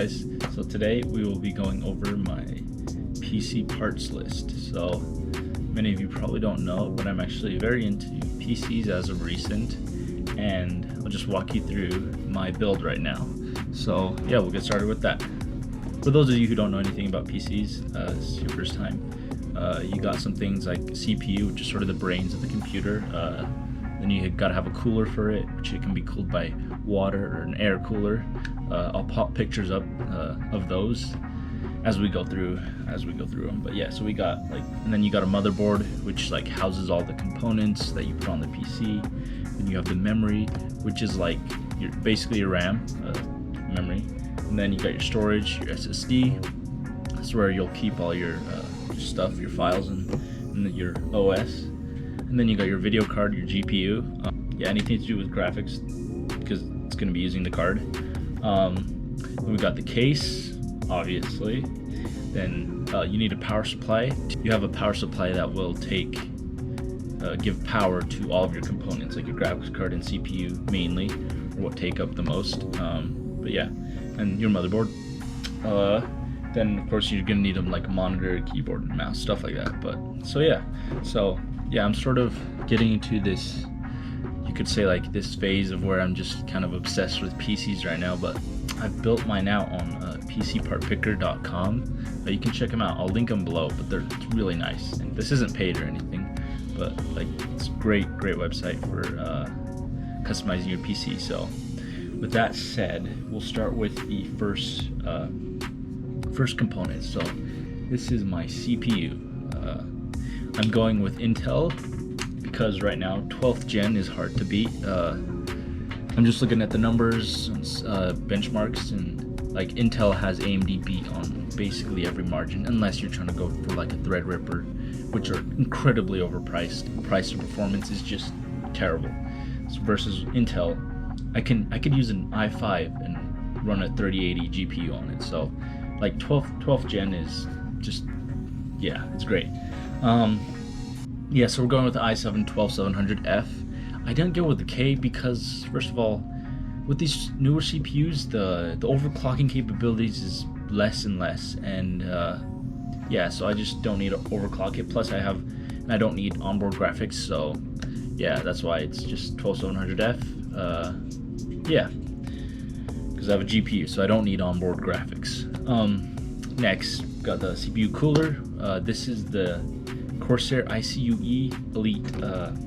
guys? So today we will be going over my PC parts list. So many of you probably don't know, but I'm actually very into PCs as of recent, and I'll just walk you through my build right now. So yeah, we'll get started with that. For those of you who don't know anything about PCs, this is your first time, you got some things like CPU, which is sort of the brains of the computer. Then you gotta have a cooler for it, which it can be cooled by water or an air cooler. I'll pop pictures up of those as we go through them. But yeah, so we got and then you got a motherboard, which houses all the components that you put on the PC. Then you have the memory, which is basically your RAM memory. And then you got your storage, your SSD. That's where you'll keep all your stuff, your files, and your OS. And then you got your video card, your GPU. Yeah, anything to do with graphics, because it's going to be using the card. We got the case, obviously. Then you need a power supply. You have a power supply that will give power to all of your components, like your graphics card and CPU mainly, or what take up the most. But yeah, and your motherboard. Then of course you're gonna need them like a monitor, keyboard, and mouse, stuff like that. But so yeah, I'm sort of getting into this, you could say this phase of where I'm just kind of obsessed with PCs right now. But I've built mine out on PCPartPicker.com. You can check them out. I'll link them below, but it's really nice. And this isn't paid or anything, but it's a great website for customizing your PC. So with that said, we'll start with the first component. So this is my CPU. I'm going with Intel because right now 12th gen is hard to beat. I'm just looking at the numbers, benchmarks, and Intel has AMD beat on basically every margin, unless you're trying to go for a Threadripper, which are incredibly overpriced. Price to performance is just terrible. So versus Intel, I could use an i5 and run a 3080 GPU on it. So 12th gen is just, yeah, it's great. Yeah, so we're going with the i7 12700F. I didn't go with the K because, first of all, with these newer CPUs, the overclocking capabilities is less and less, and yeah, so I just don't need to overclock it. Plus I don't need onboard graphics, so yeah, that's why it's just 12700F. Yeah, because I have a GPU, so I don't need onboard graphics. Next, got the CPU cooler. This is the Corsair ICUE Elite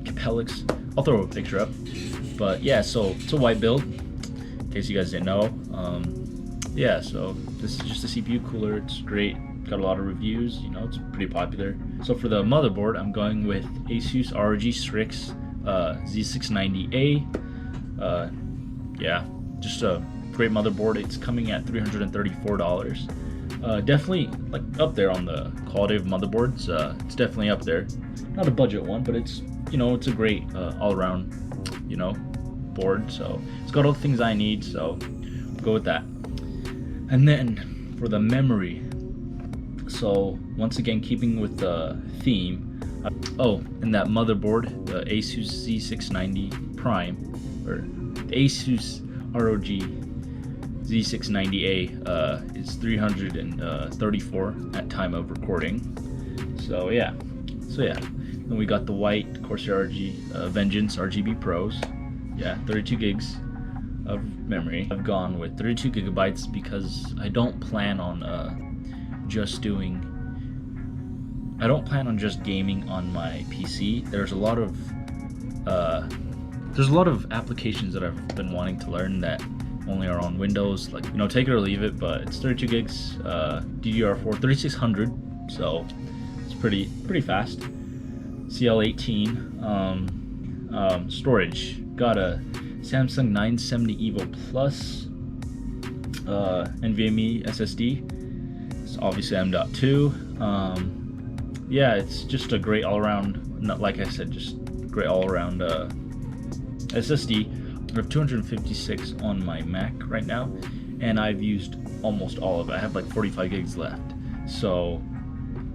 Capellix. I'll throw a picture up. But yeah, so it's a white build, in case you guys didn't know. Yeah, so this is just a CPU cooler. It's great. Got a lot of reviews. It's pretty popular. So for the motherboard, I'm going with Asus ROG Strix Z690A. Yeah, just a great motherboard. It's coming at $334. Definitely up there on the quality of motherboards. It's definitely up there. Not a budget one, but it's it's a great all-around board. So it's got all the things I need. So go with that. And then for the memory, so once again keeping with the theme. And that motherboard, the Asus Z690 Prime, or the Asus ROG Z690A is $334 at time of recording. So yeah. Then we got the white Corsair ROG Vengeance RGB Pros. Yeah, 32 gigs of memory. I've gone with 32 gigabytes because I don't plan on just gaming on my PC. There's a lot of applications that I've been wanting to learn that only are on Windows. Take it or leave it, but it's 32 gigs, DDR4 3600, so it's pretty fast. CL18 storage. Got a Samsung 970 EVO Plus NVMe SSD. It's obviously M.2. Yeah, it's just a great all-around, like I said, just great all-around SSD. I have 256 on my Mac right now, and I've used almost all of it. I have 45 gigs left, so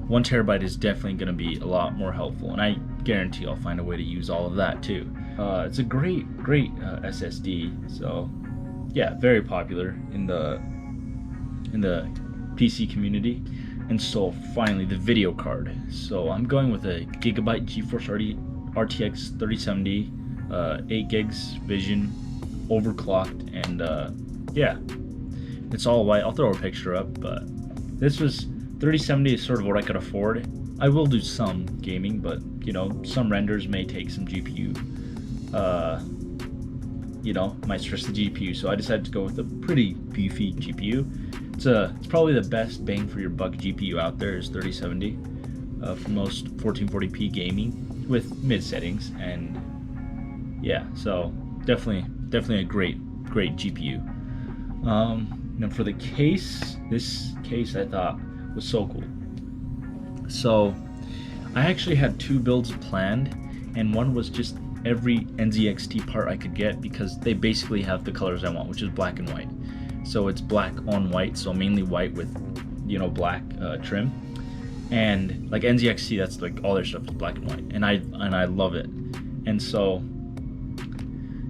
1 terabyte is definitely going to be a lot more helpful, and I guarantee I'll find a way to use all of that too. It's a great SSD, so yeah, very popular in the in the PC community. And so finally the video card. So I'm going with a Gigabyte GeForce RTX 3070, 8 gigs Vision, overclocked, and yeah, it's all white. I'll throw a picture up, but this was 3070 is sort of what I could afford. I will do some gaming, but you know, some renders may take some GPU. You know, might stress the GPU, so I decided to go with a pretty beefy GPU. It's probably the best bang for your buck GPU out there is 3070 for most 1440p gaming with mid settings, and yeah, so definitely a great GPU. And for the case, this case I thought was so cool. So I actually had 2 builds planned, and one was just every NZXT part I could get because they basically have the colors I want, which is black and white. So it's black on white, so mainly white with, you know, black trim. And like NZXT, that's like all their stuff is black and white, and I love it. And so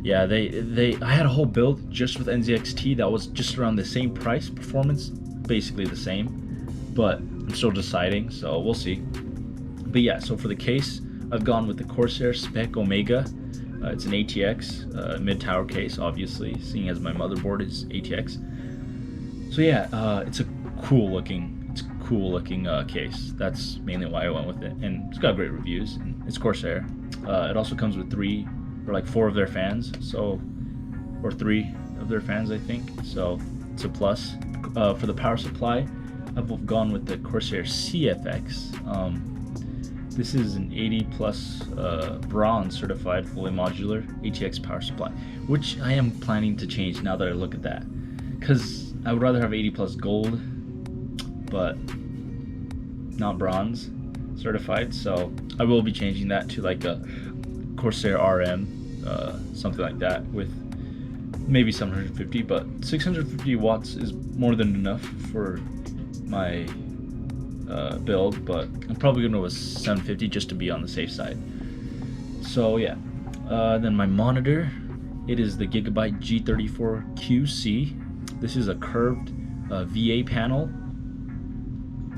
yeah, I had a whole build just with NZXT that was just around the same price, performance basically the same, but I'm still deciding, so we'll see. But yeah, so for the case, I've gone with the Corsair Spec Omega. It's an ATX mid-tower case, obviously, seeing as my motherboard is ATX. So yeah, it's a cool looking case. That's mainly why I went with it, and it's got great reviews. And it's Corsair. It also comes with 4 of their fans, or 3 of their fans, I think. So it's a plus. For the power supply, I've gone with the Corsair CFX. This is an 80 plus bronze certified fully modular ATX power supply, which I am planning to change now that I look at that, because I would rather have 80 plus gold, but not bronze certified. So I will be changing that to like a Corsair RM, something like that, with maybe 750, but 650 watts is more than enough for my build, but I'm probably gonna go with 750 just to be on the safe side. So yeah, then my monitor, it is the Gigabyte G34QC. This is a curved VA panel,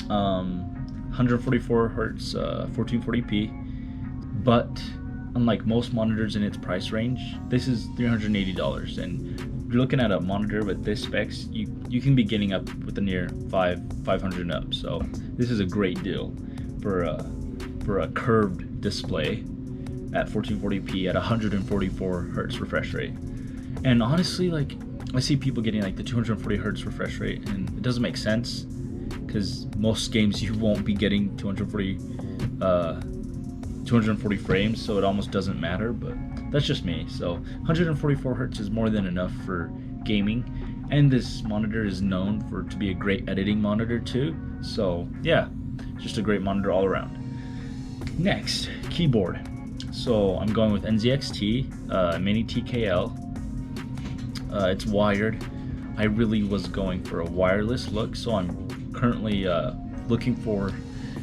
144 hertz, 1440p, but unlike most monitors in its price range, this is $380, and if you're looking at a monitor with this specs, you can be getting up with the near 500 and up. So this is a great deal for a curved display at 1440p at 144 hertz refresh rate. And honestly, like, I see people getting like the 240 hertz refresh rate, and it doesn't make sense because most games you won't be getting 240 frames, so it almost doesn't matter, but that's just me. So 144 hertz is more than enough for gaming, and this monitor is known to be a great editing monitor too. So yeah, just a great monitor all around. Next, keyboard. So I'm going with NZXT Mini TKL. It's wired. I really was going for a wireless look, so I'm currently looking for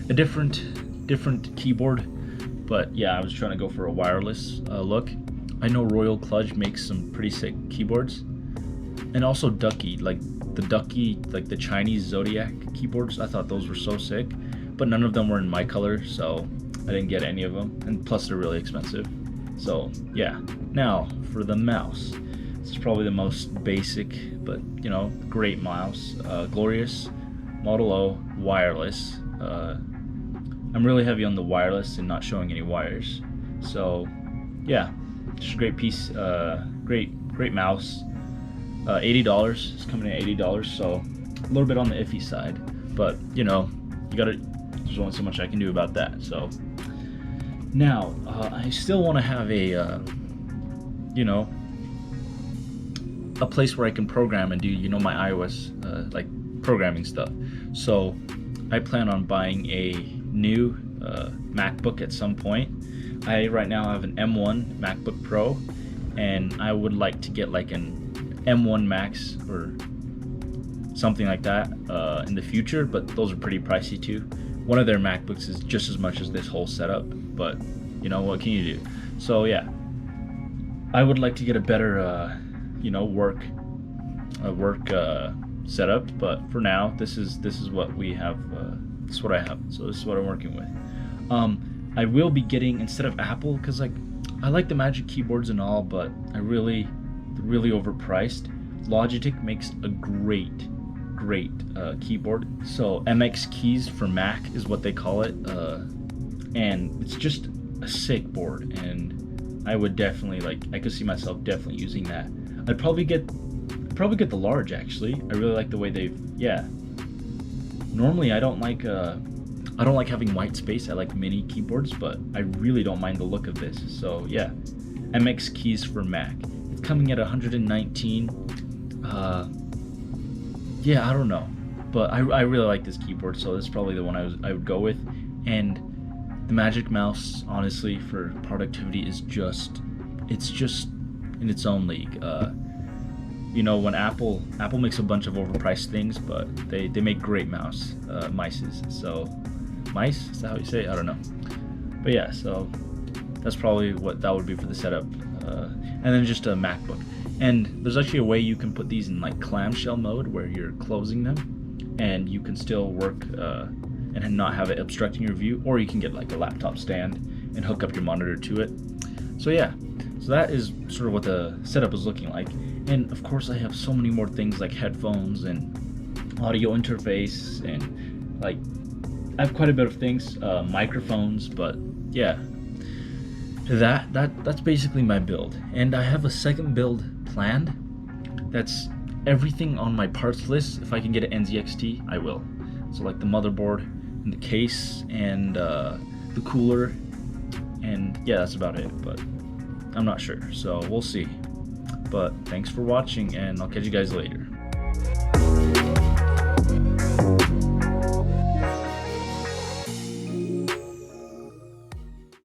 a different keyboard. But yeah, I was trying to go for a wireless look. I know Royal Kludge makes some pretty sick keyboards, and also Ducky, like the Chinese Zodiac keyboards. I thought those were so sick, but none of them were in my color, so I didn't get any of them. And plus, they're really expensive. So yeah. Now for the mouse. This is probably the most basic, but you know, great mouse. Glorious Model O wireless. I'm really heavy on the wireless and not showing any wires. So yeah, just a great piece, great mouse. $80. It's coming in at $80, so a little bit on the iffy side, but you know, there's only so much I can do about that. So now I still want to have a you know, a place where I can program and do, you know, my iOS like programming stuff. So I plan on buying a new MacBook at some point. I right now have an M1 MacBook Pro, and I would like to get like an M1 Max or something like that in the future, but those are pretty pricey too. One of their MacBooks is just as much as this whole setup, but you know, what can you do? So yeah, I would like to get a better you know, work setup, but for now, this is what we have. This is what I have. So this is what I'm working with. I will be getting, instead of Apple, because like I like the Magic keyboards and all, but they're really overpriced. Logitech makes a great keyboard. So MX Keys for Mac is what they call it, and it's just a sick board. And I would definitely I could see myself definitely using that. I'd probably get the large actually. I really like the way Normally I don't like having white space. I like mini keyboards, but I really don't mind the look of this. So yeah, MX Keys for Mac. It's coming at 119. Yeah, I don't know, but I really like this keyboard, so this is probably the one I would go with. And the Magic Mouse, honestly, for productivity is just in its own league. You know, when Apple makes a bunch of overpriced things, but they make great mices. So, mice, is that how you say it? I don't know. But yeah, so that's probably what that would be for the setup. And then just a MacBook. And there's actually a way you can put these in like clamshell mode where you're closing them, and you can still work and not have it obstructing your view. Or you can get like a laptop stand and hook up your monitor to it. So yeah, so that is sort of what the setup is looking like. And of course I have so many more things like headphones and audio interface, and like I have quite a bit of things, microphones, but yeah, that's basically my build. And I have a second build planned. That's everything on my parts list. If I can get an NZXT, I will. So like the motherboard and the case and the cooler, and yeah, that's about it, but I'm not sure, so we'll see. But thanks for watching, and I'll catch you guys later.